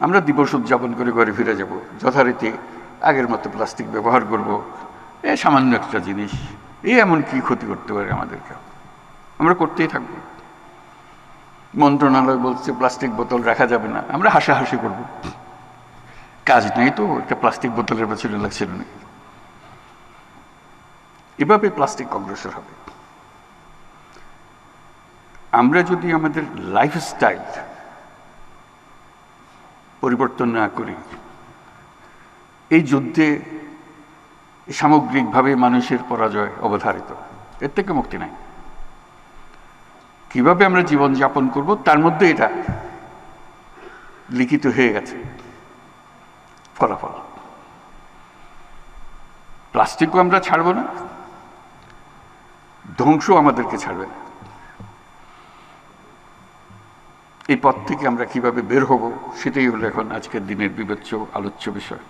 আমরা দিবস উদযাপন করে ঘরে ফিরে যাব, যথারীতি আগের মতো প্লাস্টিক ব্যবহার করব। সামান্য একটা জিনিস, এমন কি ক্ষতি করতে পারে আমাদেরকে? আমরা করতেই থাকবো। মন্ত্রণালয় বলছে প্লাস্টিক বোতল রাখা যাবে না, আমরা হাসাহাসি করব। কাজ নেই তো, একটা প্লাস্টিক বোতলের পেছনে লাগছিল নাকি? এভাবে প্লাস্টিক অগ্রসর হবে। আমরা যদি আমাদের লাইফস্টাইল পরিবর্তন না করি, এই যুদ্ধে সামগ্রিকভাবে মানুষের পরাজয় অবধারিত, এর থেকে মুক্তি নাই। কিভাবে আমরা জীবন যাপন করব তার মধ্যে এটা লিখিত হয়ে গেছে ফলাফল। প্লাস্টিকও আমরা ছাড়বো না, ধ্বংস আমাদেরকে ছাড়বে না। এই পথ থেকে আমরা কিভাবে বের হব, সেটাই হলো এখন আজকের দিনের বিবেচ্য আলোচ্য বিষয়।